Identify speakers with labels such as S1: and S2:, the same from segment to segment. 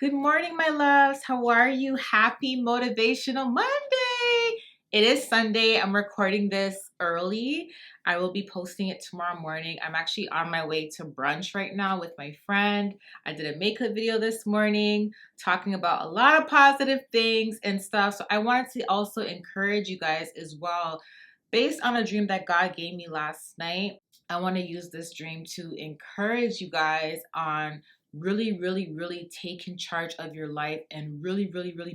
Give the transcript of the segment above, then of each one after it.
S1: Good morning, my loves. How are you? Happy Motivational Monday. It is Sunday. I'm recording this early. I will be posting it tomorrow morning. I'm actually on my way to brunch right now with my friend. I did a makeup video this morning talking about a lot of positive things and stuff. So I wanted to also encourage you guys as well. Based on a dream that God gave me last night, I want to use this dream to encourage you guys on really taking charge of your life and really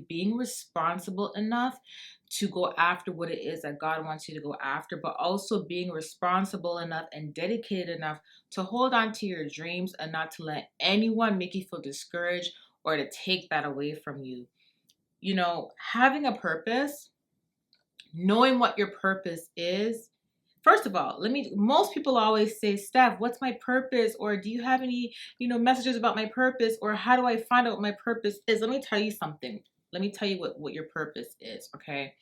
S1: being responsible enough to go after what it is that God wants you to go after, but also being responsible enough and dedicated enough to hold on to your dreams and not to let anyone make you feel discouraged or to take that away from you. You know, having a purpose, knowing what your purpose is. First of all, most people always say, Steph, what's my purpose? Or do you have any, messages about my purpose? Or how do I find out what my purpose is? Let me tell you something. Let me tell you what your purpose is, okay?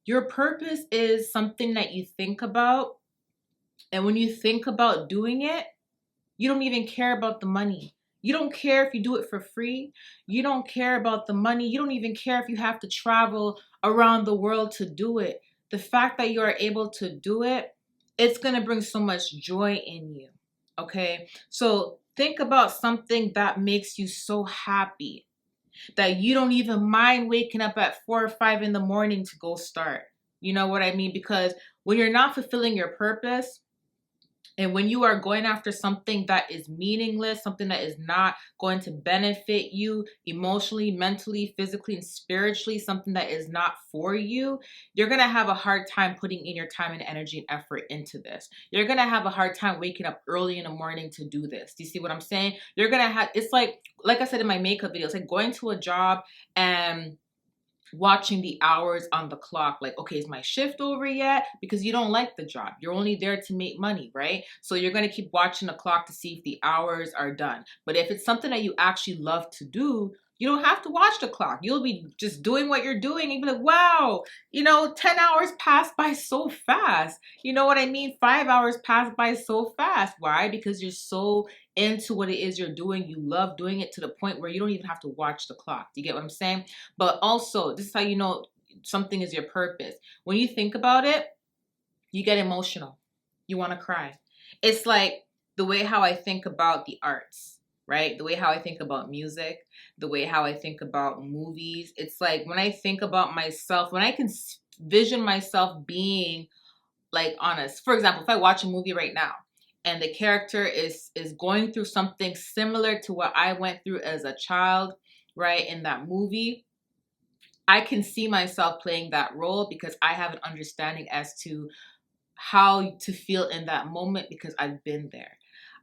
S1: Your purpose is something that you think about. And when you think about doing it, you don't even care about the money. You don't care if you do it for free. You don't care about the money. You don't even care if you have to travel around the world to do it. The fact that you are able to do it, it's going to bring so much joy in you. Okay? So think about something that makes you so happy that you don't even mind waking up at 4 or 5 in the morning to go start. You know what I mean? Because when you're not fulfilling your purpose, and when you are going after something that is meaningless, something that is not going to benefit you emotionally, mentally, physically, and spiritually, something that is not for you, you're going to have a hard time putting in your time and energy and effort into this. You're going to have a hard time waking up early in the morning to do this. Do you see what I'm saying? You're going to have, it's like I said in my makeup video, it's like going to a job and watching the hours on the clock, like, okay, is my shift over yet? Because you don't like the job, you're only there to make money, right? So you're going to keep watching the clock to see if the hours are done. But if it's something that you actually love to do, you don't have to watch the clock. You'll be just doing what you're doing and you'll be like, wow, 10 hours passed by so fast. You know what I mean? 5 hours passed by so fast. Why? Because you're so into what it is you're doing. You love doing it to the point where you don't even have to watch the clock. Do you get what I'm saying? But also, this is how you know something is your purpose. When you think about it, you get emotional. You want to cry. It's like the way how I think about the arts, right? The way how I think about music, the way how I think about movies. It's like when I think about myself, when I can vision myself being like honest. For example, if I watch a movie right now and the character is going through something similar to what I went through as a child, right, in that movie, I can see myself playing that role because I have an understanding as to how to feel in that moment because I've been there.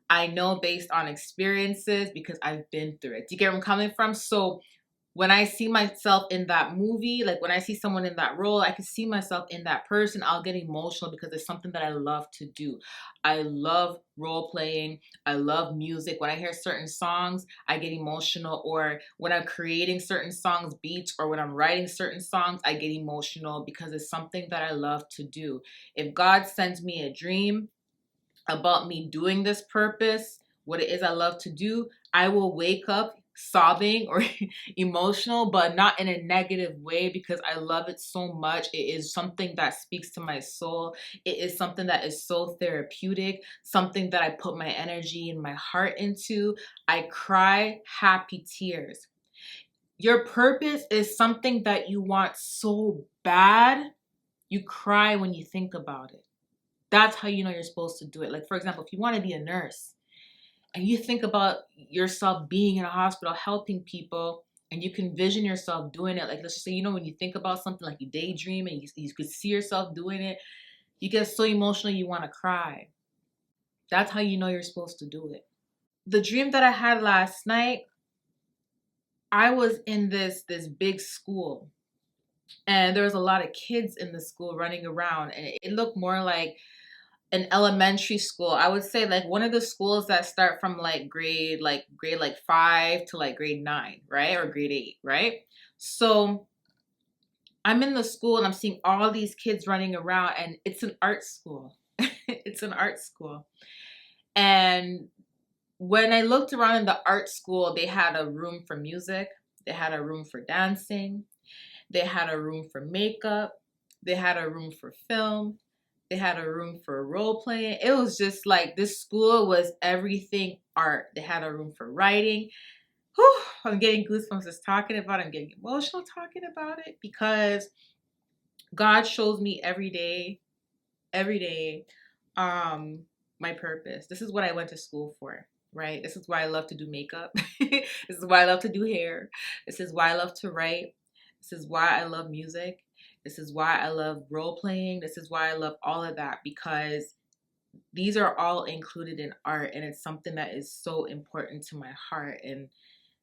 S1: I know based on experiences because I've been through it. Do you get where I'm coming from? So when I see myself in that movie, like when I see someone in that role, I can see myself in that person. I'll get emotional because it's something that I love to do. I love role playing. I love music. When I hear certain songs, I get emotional. Or when I'm creating certain songs, beats, or when I'm writing certain songs, I get emotional because it's something that I love to do. If God sends me a dream about me doing this purpose, what it is I love to do, I will wake up sobbing or emotional, but not in a negative way because I love it so much. It is something that speaks to my soul. It is something that is so therapeutic, something that I put my energy and my heart into. I cry happy tears. Your purpose is something that you want so bad, you cry when you think about it. That's how you know you're supposed to do it. Like, for example, if you want to be a nurse and you think about yourself being in a hospital helping people and you can vision yourself doing it, like, let's just say, when you think about something, like you daydream and you could see yourself doing it, you get so emotional you want to cry. That's how you know you're supposed to do it. The dream that I had last night, I was in this big school and there was a lot of kids in the school running around and it looked more like an elementary school. I would say like one of the schools that start from like grade 5 to like grade 9, right? Or grade 8, right? So I'm in the school and I'm seeing all these kids running around and it's an art school. It's an art school. And when I looked around in the art school, they had a room for music, they had a room for dancing, they had a room for makeup, they had a room for film, they had a room for role playing. It was just like this school was everything art. They had a room for writing. Whew, I'm getting goosebumps just talking about it. I'm getting emotional talking about it because God shows me every day, um, my purpose. This is what I went to school for, right? This is why I love to do makeup. This is why I love to do hair. This is why I love to write. This is why I love music. This is why I love role playing. This is why I love all of that because these are all included in art and it's something that is so important to my heart and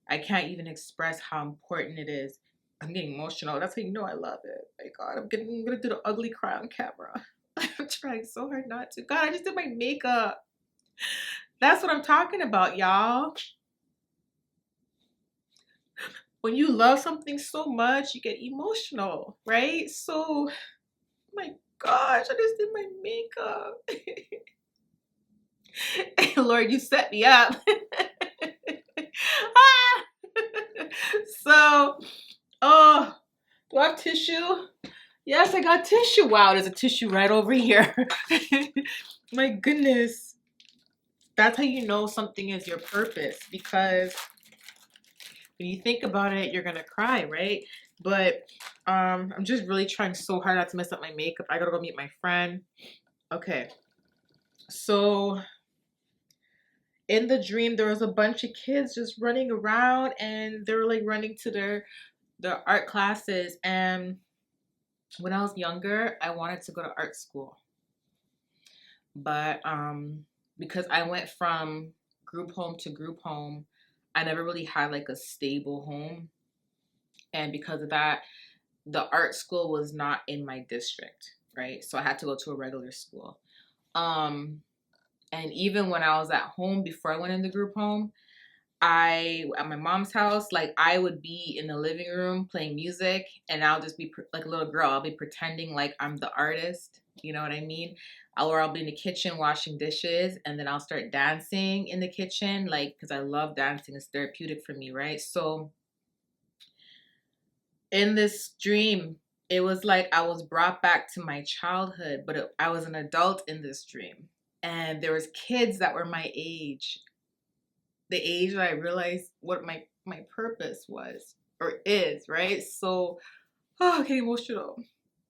S1: I can't even express how important it is. I'm getting emotional. That's how you know I love it. My God, I'm gonna do the ugly cry on camera. I'm trying so hard not to. God, I just did my makeup. That's what I'm talking about, y'all. When you love something so much, you get emotional, right? So, my gosh, I just did my makeup. Lord, you set me up. Ah! So, oh, do I have tissue? Yes, I got tissue. Wow, there's a tissue right over here. My goodness. That's how you know something is your purpose because when you think about it, you're gonna cry, right? But I'm just really trying so hard not to mess up my makeup. I gotta go meet my friend. Okay. So in the dream there was a bunch of kids just running around and they were like running to their art classes and when I was younger, I wanted to go to art school. But because I went from group home to group home, I never really had like a stable home. And because of that, the art school was not in my district, right? So I had to go to a regular school. Um and even when I was at home before I went in the group home, I at my mom's house, like I would be in the living room playing music, and I'll just be like a little girl. I'll be pretending like I'm the artist. You know what I mean? Or I'll be in the kitchen washing dishes, and then I'll start dancing in the kitchen, like because I love dancing. It's therapeutic for me, right? So in this dream, it was like I was brought back to my childhood, but I was an adult in this dream, and there was kids that were my age, the age that I realized what my purpose was or is, right? So, oh, okay, emotional.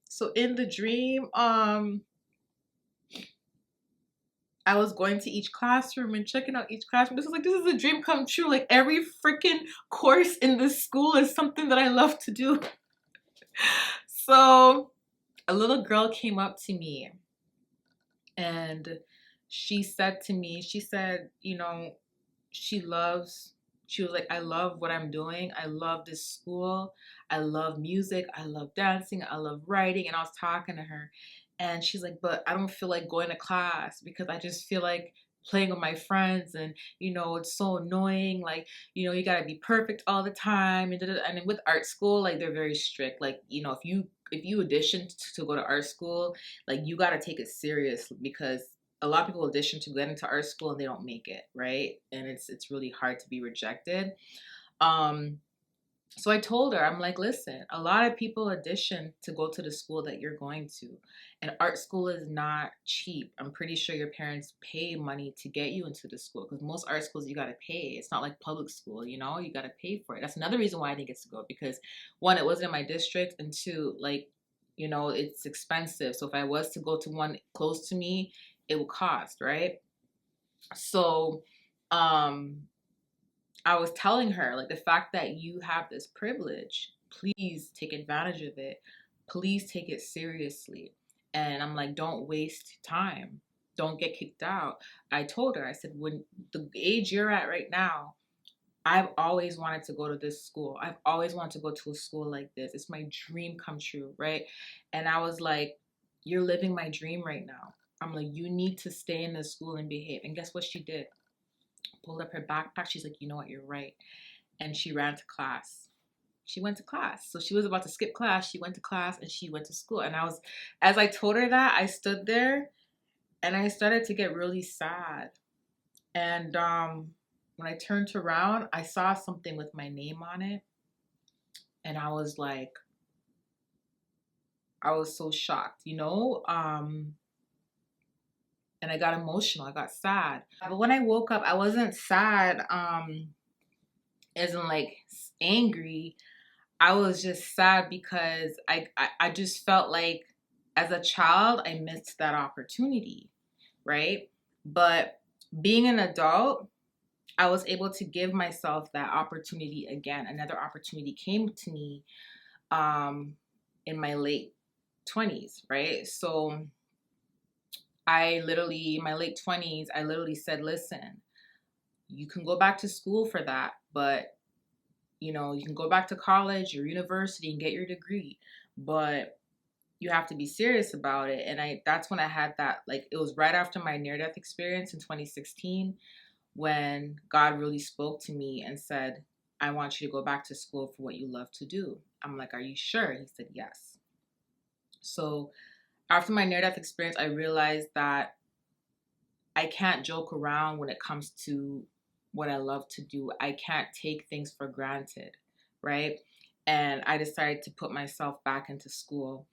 S1: So in the dream, I was going to each classroom and checking out each classroom. This is a dream come true. Like every freaking course in this school is something that I love to do. So a little girl came up to me and she said, you know, she loves she was like, I love what I'm doing. I love this school. I love music. I love dancing. I love writing. And I was talking to her and she's like, but I don't feel like going to class because I just feel like playing with my friends and it's so annoying, like you got to be perfect all the time and and with art school, like they're very strict, like if you audition to go to art school, like you got to take it serious because a lot of people audition to get into art school and they don't make it, right? And it's really hard to be rejected. Um, so I told her, I'm like, listen, a lot of people audition to go to the school that you're going to. And art school is not cheap. I'm pretty sure your parents pay money to get you into the school because most art schools you gotta pay. It's not like public school, you gotta pay for it. That's another reason why I didn't get to go because one, it wasn't in my district, and two, like, it's expensive. So if I was to go to one close to me, it would cost, right? So um I was telling her, like, the fact that you have this privilege, please take advantage of it. Please take it seriously. And I'm like, don't waste time. Don't get kicked out. I told her, I said, when the age you're at right now, I've always wanted to go to this school. I've always wanted to go to a school like this. It's my dream come true, right? And I was like, you're living my dream right now. I'm like, you need to stay in this school and behave. And guess what she did? Pulled up her backpack. She's like, you know what, you're right. And she ran to class. She went to class. So she was about to skip class. She went to class and she went to school. And as I told her that, I stood there and I started to get really sad And when I turned around, I saw something with my name on it. And I was like, I was so shocked, you know? And I got emotional. I got sad. But when I woke up, I wasn't sad, as in like angry. I was just sad because I just felt like as a child, I missed that opportunity, right? But being an adult, I was able to give myself that opportunity again. Another opportunity came to me in my late 20s, right? So in my late 20s, I literally said, listen, you can go back to school for that, but you can go back to college or university and get your degree, but you have to be serious about it. And that's when I had that, like, it was right after my near death experience in 2016 when God really spoke to me and said, I want you to go back to school for what you love to do. I'm like, are you sure? He said, yes. So after my near death experience, I realized that I can't joke around when it comes to what I love to do. I can't take things for granted, right? And I decided to put myself back into school.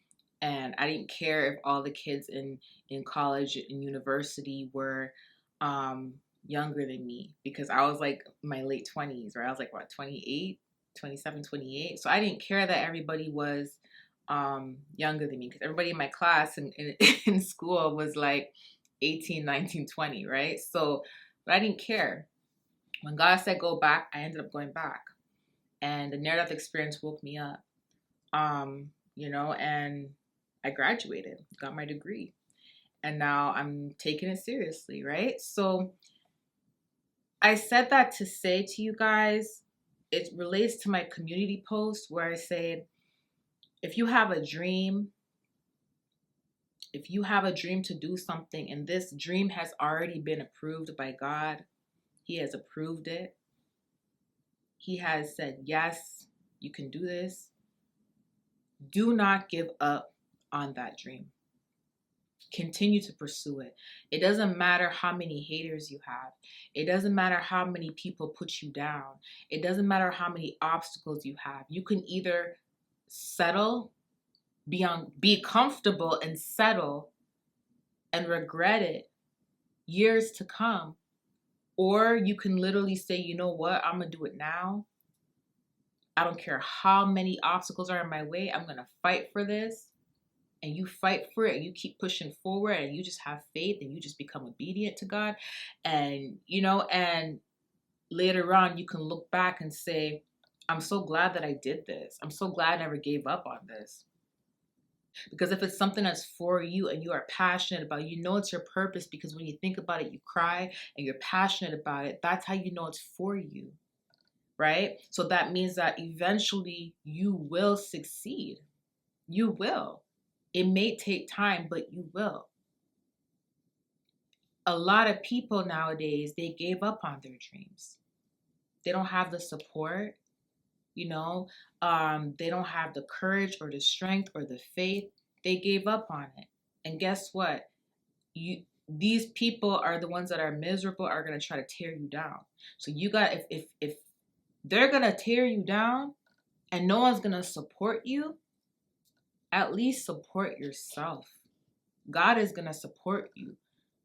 S1: And I didn't care if all the kids in college and university were younger than me, because I was like my late 20s, right? I was like, what, 28, 27, 28. So I didn't care that everybody was younger than me, because everybody in my class and in school was like 18, 19, 20, right? So, but I didn't care. When God said go back, I ended up going back. And the near death experience woke me up. And I graduated, got my degree. And now I'm taking it seriously, right? So I said that to say to you guys, it relates to my community post where I said, if you have a dream, to do something, and this dream has already been approved by God, He has approved it. He has said, yes, you can do this. Do not give up on that dream. Continue to pursue it. It doesn't matter how many haters you have. It doesn't matter how many people put you down. It doesn't matter how many obstacles you have. You can either settle, be comfortable and settle and regret it years to come. Or you can literally say, you know what, I'm going to do it now. I don't care how many obstacles are in my way. I'm going to fight for this. And you fight for it and you keep pushing forward and you just have faith and you just become obedient to God. And later on you can look back and say, I'm so glad that I did this. I'm so glad I never gave up on this. Because if it's something that's for you and you are passionate about it, it's your purpose, because when you think about it, you cry and you're passionate about it. That's how you know it's for you, right? So that means that eventually you will succeed. You will. It may take time, but you will. A lot of people nowadays, they gave up on their dreams. They don't have the support, they don't have the courage or the strength or the faith. They gave up on it. And guess what? These people are the ones that are miserable, are going to try to tear you down. So you got, if they're going to tear you down and no one's going to support you, at least support yourself. God is going to support you.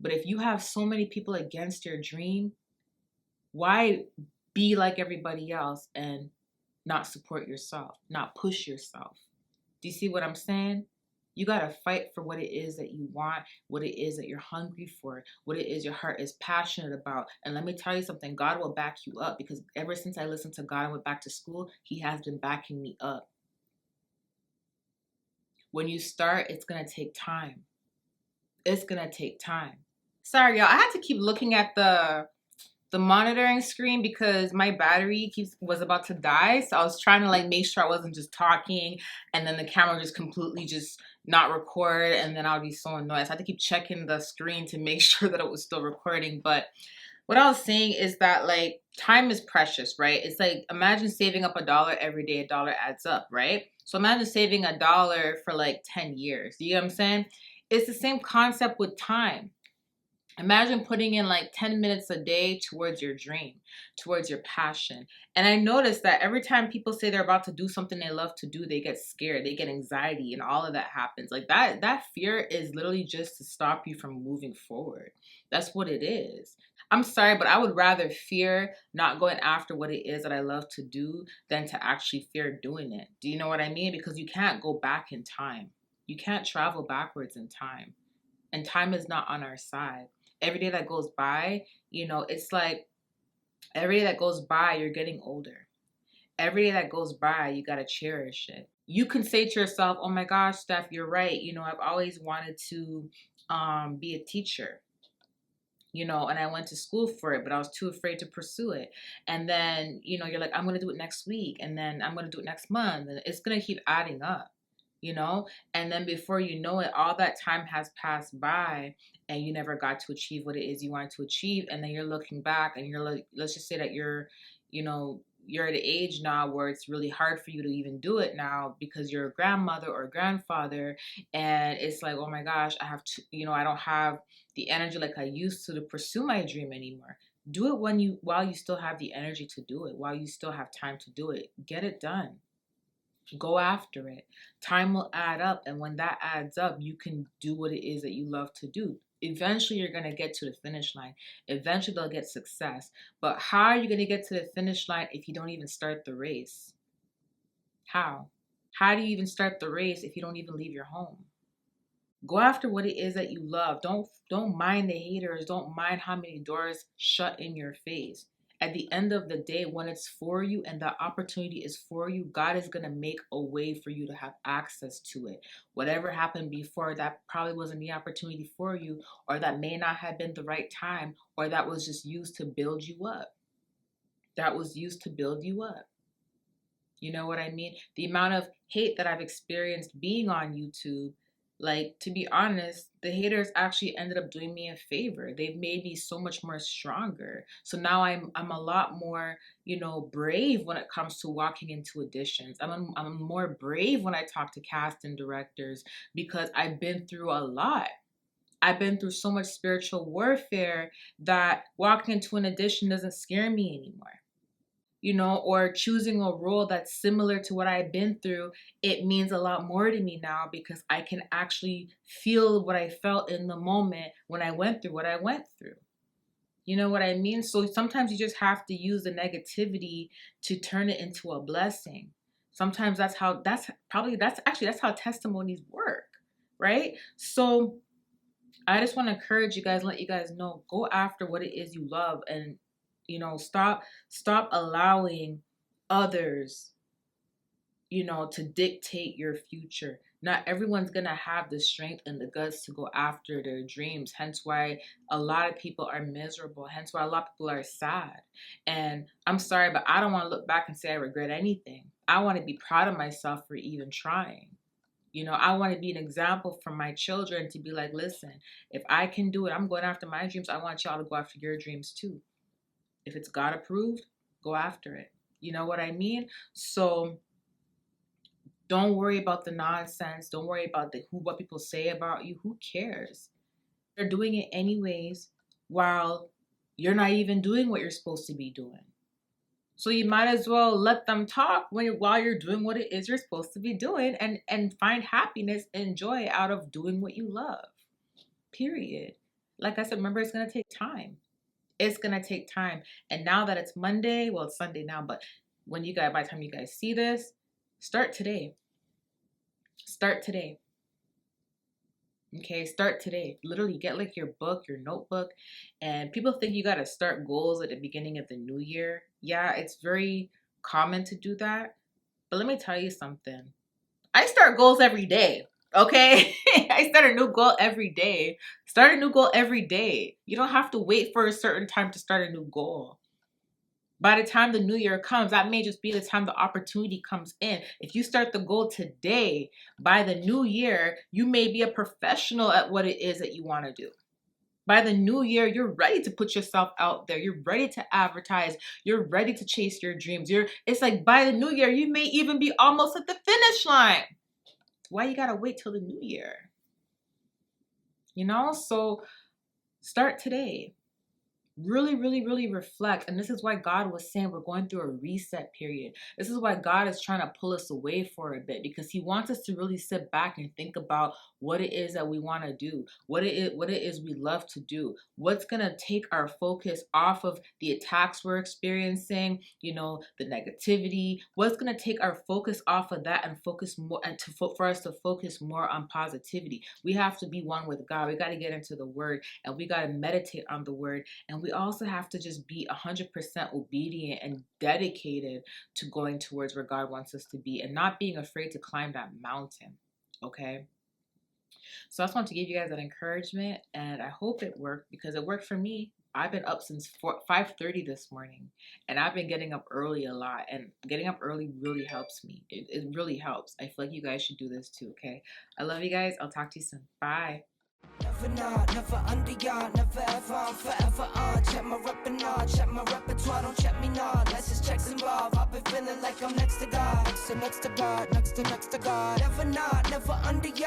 S1: But if you have so many people against your dream, why be like everybody else and not support yourself, not push yourself? Do you see what I'm saying? You got to fight for what it is that you want, what it is that you're hungry for, what it is your heart is passionate about. And let me tell you something, God will back you up, because ever since I listened to God and went back to school, He has been backing me up. When you start, it's going to take time. It's going to take time. Sorry, y'all. I had to keep looking at the monitoring screen because my battery was about to die. So I was trying to make sure I wasn't just talking and then the camera just completely just not record, and then I'll be so annoyed. So I had to keep checking the screen to make sure that it was still recording. But what I was saying is that time is precious, right? It's like, imagine saving up $1 every day. $1 adds up, right? So imagine saving $1 for 10 years. You know what I'm saying? It's the same concept with time. Imagine putting in like 10 minutes a day towards your dream, towards your passion. And I noticed that every time people say they're about to do something they love to do, they get scared, they get anxiety, and all of that happens. Like that fear is literally just to stop you from moving forward. That's what it is. I'm sorry, but I would rather fear not going after what it is that I love to do than to actually fear doing it. Do you know what I mean? Because you can't go back in time. You can't travel backwards in time. And time is not on our side. Every day that goes by, it's like every day that goes by, you're getting older. Every day that goes by, you got to cherish it. You can say to yourself, oh my gosh, Steph, you're right. I've always wanted to be a teacher. And I went to school for it, but I was too afraid to pursue it. And then, you're like, I'm going to do it next week. And then I'm going to do it next month. And it's going to keep adding up, you know? And then before you know it, all that time has passed by and you never got to achieve what it is you wanted to achieve. And then you're looking back and you're like, let's just say that you're at an age now where it's really hard for you to even do it now because you're a grandmother or a grandfather, and it's like, oh my gosh, I have to, I don't have the energy like I used to pursue my dream anymore. Do it while you still have the energy to do it, while you still have time to do it. Get it done. Go after it. Time will add up, and when that adds up, you can do what it is that you love to do. Eventually, you're going to get to the finish line. Eventually, they'll get success. But how are you going to get to the finish line if you don't even start the race? How? How do you even start the race if you don't even leave your home? Go after what it is that you love. Don't mind the haters. Don't mind how many doors shut in your face. At the end of the day, when it's for you and the opportunity is for you, God is going to make a way for you to have access to it. Whatever happened before, that probably wasn't the opportunity for you, or that may not have been the right time, or that was just used to build you up. That was used to build you up. You know what I mean? The amount of hate that I've experienced being on YouTube, like, to be honest, the haters actually ended up doing me a favor. They've made me so much more stronger. So now I'm a lot more, brave when it comes to walking into auditions. I'm more brave when I talk to cast and directors because I've been through a lot. I've been through so much spiritual warfare that walking into an audition doesn't scare me anymore. Or choosing a role that's similar to what I've been through, it means a lot more to me now because I can actually feel what I felt in the moment when I went through what I went through. You know what I mean? So sometimes you just have to use the negativity to turn it into a blessing. Sometimes that's how testimonies work, right? So I just want to encourage you guys, let you guys know, go after what it is you love, and stop allowing others, to dictate your future. Not everyone's going to have the strength and the guts to go after their dreams. Hence why a lot of people are miserable. Hence why a lot of people are sad. And I'm sorry, but I don't want to look back and say I regret anything. I want to be proud of myself for even trying. I want to be an example for my children to be like, listen, if I can do it, I'm going after my dreams. I want y'all to go after your dreams too. If it's God approved, go after it. You know what I mean? So don't worry about the nonsense. Don't worry about what people say about you. Who cares? They're doing it anyways while you're not even doing what you're supposed to be doing. So you might as well let them talk while you're doing what it is you're supposed to be doing, and find happiness and joy out of doing what you love. Period. Like I said, remember, it's going to take time. It's going to take time. And now that it's Monday, well, it's Sunday now, but by the time you guys see this, start today. Start today. Okay, start today. Literally get like your book, your notebook. And people think you got to start goals at the beginning of the new year. Yeah, it's very common to do that. But let me tell you something. I start goals every day. Okay? I start a new goal every day. Start a new goal every day. You don't have to wait for a certain time to start a new goal. By the time the new year comes, that may just be the time the opportunity comes in. If you start the goal today, by the new year, you may be a professional at what it is that you want to do. By the new year, you're ready to put yourself out there. You're ready to advertise. You're ready to chase your dreams. It's like by the new year, you may even be almost at the finish line. Why you gotta wait till the new year? So Start today. Really, really, really reflect. And this is why God was saying we're going through a reset period. This is why God is trying to pull us away for a bit, because He wants us to really sit back and think about what it is that we want to do, what it is we love to do, what's gonna take our focus off of the attacks we're experiencing, the negativity, what's gonna take our focus off of that and focus more, and for us to focus more on positivity. We have to be one with God. We got to get into the Word, and we got to meditate on the Word, and we also have to just be 100% obedient and dedicated to going towards where God wants us to be and not being afraid to climb that mountain. Okay? So I just want to give you guys that encouragement, and I hope it worked, because it worked for me. I've been up since 5:30 this morning, and I've been getting up early a lot, and getting up early really helps me. It really helps. I feel like you guys should do this too, okay? I love you guys. I'll talk to you soon. Bye.
S2: Never not, never under yard, never ever, I'm forever on. Check my repertoire, check my repertoire, don't check me not. Let's just checks involved. I've been feeling like I'm next to God. Next to God, next to God. Never not, never under yard.